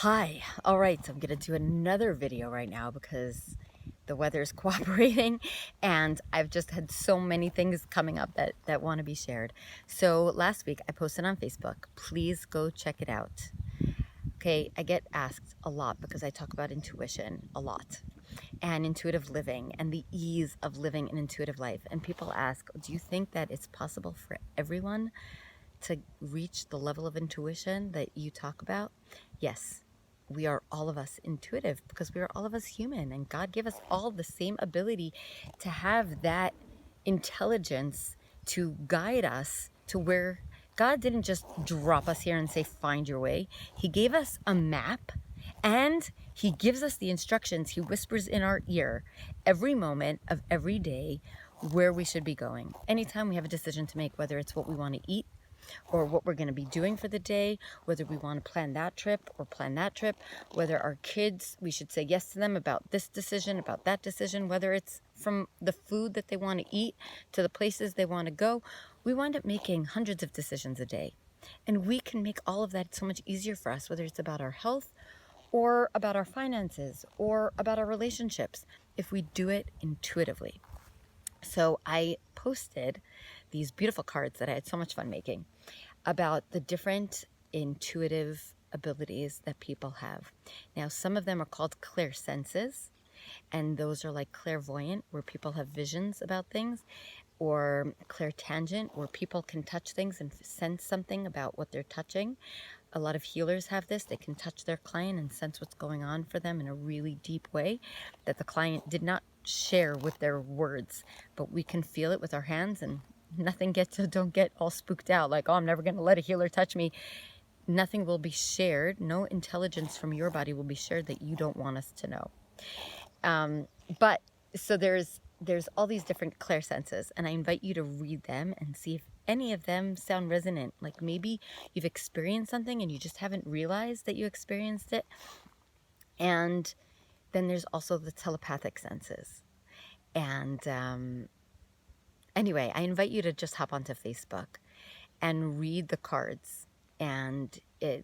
Hi. All right, so I'm gonna do another video right now because the weather is cooperating and I've just had so many things coming up that want to be shared. So last week I posted on Facebook. Please go check it out. Okay, I get asked a lot because I talk about intuition a lot and intuitive living and the ease of living an intuitive life. And people ask, do you think that it's possible for everyone to reach the level of intuition that you talk about? Yes, we are all of us intuitive because we are all of us human, and God gave us all the same ability to have that intelligence to guide us to where God didn't just drop us here and say, find your way. He gave us a map and he gives us the instructions. He whispers in our ear every moment of every day where we should be going. Anytime we have a decision to make, whether it's what we want to eat, or what we're going to be doing for the day, whether we want to plan that trip or plan that trip, whether our kids, we should say yes to them about this decision, about that decision, whether it's from the food that they want to eat to the places they want to go. We wind up making hundreds of decisions a day. And we can make all of that so much easier for us, whether it's about our health or about our finances or about our relationships, if we do it intuitively. So I posted these beautiful cards that I had so much fun making about the different intuitive abilities that people have. Now, some of them are called clairsenses, and those are like clairvoyant, where people have visions about things, or clairtangent, where people can touch things and sense something about what they're touching. A lot of healers have this. They can touch their client and sense what's going on for them in a really deep way that the client did not share with their words, but we can feel it with our hands, and don't get all spooked out like, oh, I'm never going to let a healer touch me. Nothing will be shared. No intelligence from your body will be shared that you don't want us to know. But so there's all these different clairsenses, and I invite you to read them and see if any of them sound resonant. Like maybe you've experienced something and you just haven't realized that you experienced it. And then there's also the telepathic senses. And anyway, I invite you to just hop onto Facebook and read the cards. And my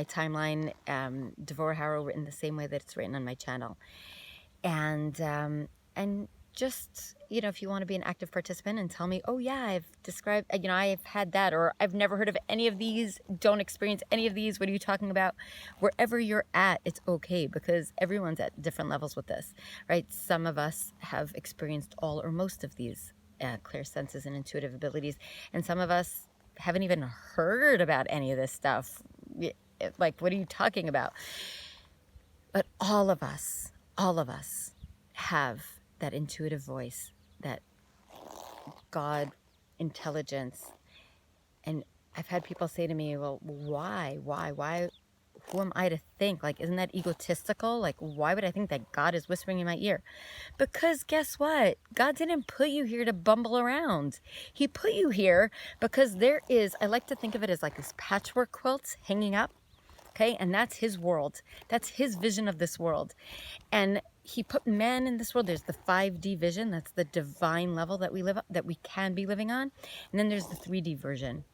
timeline, Devorah Harrell, written the same way that it's written on my channel. And just, if you want to be an active participant and tell me, oh yeah, I've described, I've had that, or I've never heard of any of these, don't experience any of these, what are you talking about? Wherever you're at, it's okay, because everyone's at different levels with this, right? Some of us have experienced all or most of these clear senses and intuitive abilities, and some of us haven't even heard about any of this stuff. Like, what are you talking about? But all of us have that intuitive voice, that God intelligence. And I've had people say to me, well, why, who am I to think? Like, isn't that egotistical? Like, why would I think that God is whispering in my ear? Because guess what? God didn't put you here to bumble around. He put you here because I like to think of it as like this patchwork quilt hanging up. Okay, and that's his world. That's his vision of this world. And he put man in this world. There's the 5D vision. That's the divine level that we can be living on. And then there's the 3D version.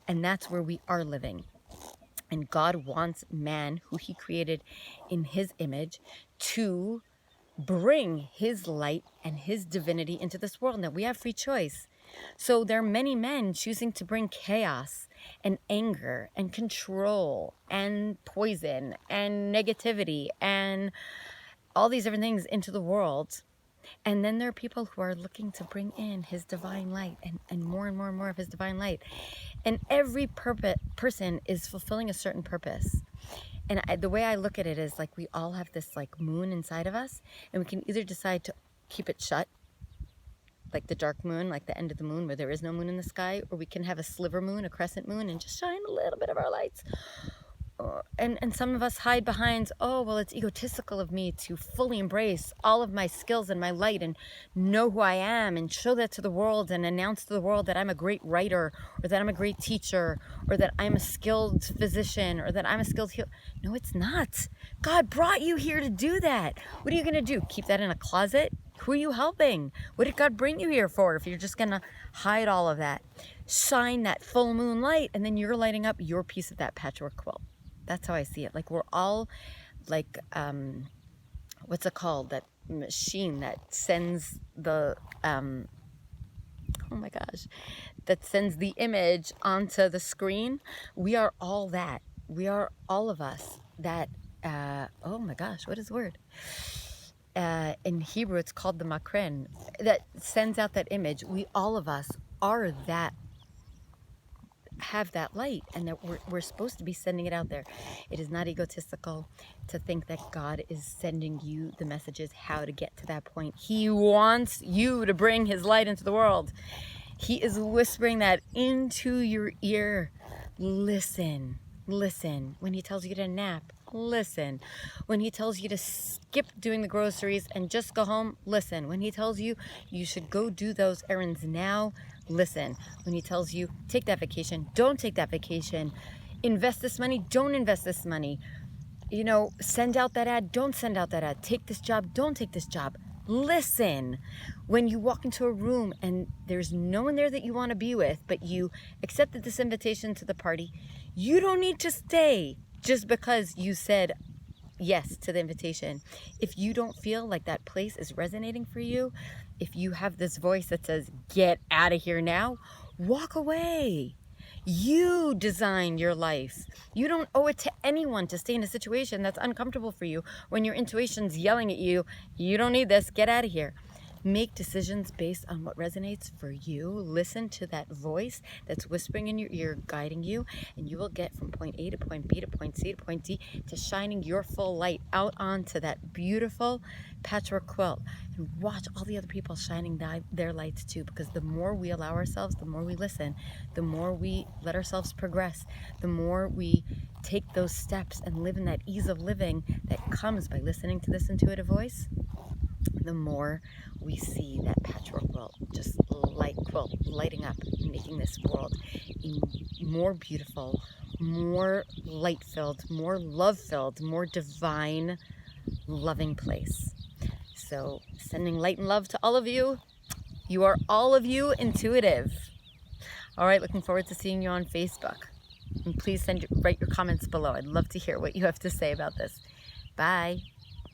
And that's where we are living. And God wants man, who he created in his image, to bring his light and his divinity into this world. Now, we have free choice. So there are many men choosing to bring chaos and anger and control and poison and negativity and all these different things into the world. And then there are people who are looking to bring in his divine light and more and more and more of his divine light. And every person is fulfilling a certain purpose. And the way I look at it is like we all have this like moon inside of us, and we can either decide to keep it shut, like the dark moon, like the end of the moon where there is no moon in the sky, or we can have a sliver moon, a crescent moon, and just shine a little bit of our lights. And some of us hide behind, oh, well, it's egotistical of me to fully embrace all of my skills and my light and know who I am and show that to the world and announce to the world that I'm a great writer, or that I'm a great teacher, or that I'm a skilled physician, or that I'm a skilled healer. No, it's not. God brought you here to do that. What are you going to do? Keep that in a closet? Who are you helping? What did God bring you here for if you're just going to hide all of that? Shine that full moon light, and then you're lighting up your piece of that patchwork quilt. That's how I see it. Like we're all like, what's it called? That machine that sends the, oh my gosh, that sends the image onto the screen. We are all that. We are all of us that, oh my gosh, what is the word? In Hebrew, it's called the makren, that sends out that image. We, all of us, are that, have that light, and that we're supposed to be sending it out there. It is not egotistical to think that God is sending you the messages how to get to that point. He wants you to bring his light into the world. He is whispering that into your ear. Listen, listen. When he tells you to nap, listen. When he tells you to skip doing the groceries and just go home, listen. When he tells you you should go do those errands now, listen. When he tells you take that vacation, don't take that vacation. Invest this money, don't invest this money. You know, send out that ad, don't send out that ad. Take this job, don't take this job. Listen. When you walk into a room and there's no one there that you want to be with, but you accepted this invitation to the party, you don't need to stay just because you said yes to the invitation. If you don't feel like that place is resonating for you, if you have this voice that says, get out of here now, walk away. You design your life. You don't owe it to anyone to stay in a situation that's uncomfortable for you when your intuition's yelling at you, you don't need this, get out of here. Make decisions based on what resonates for you. Listen to that voice that's whispering in your ear, guiding you, and you will get from point A to point B to point C to point D to shining your full light out onto that beautiful patchwork quilt. And watch all the other people shining their lights too, because the more we allow ourselves, the more we listen, the more we let ourselves progress, the more we take those steps and live in that ease of living that comes by listening to this intuitive voice, the more we see that patchwork quilt just lighting up and making this world more beautiful, more light-filled, more love-filled, more divine, loving place. So sending light and love to all of you. You are all of you intuitive. All right, looking forward to seeing you on Facebook. And please write your comments below. I'd love to hear what you have to say about this. Bye.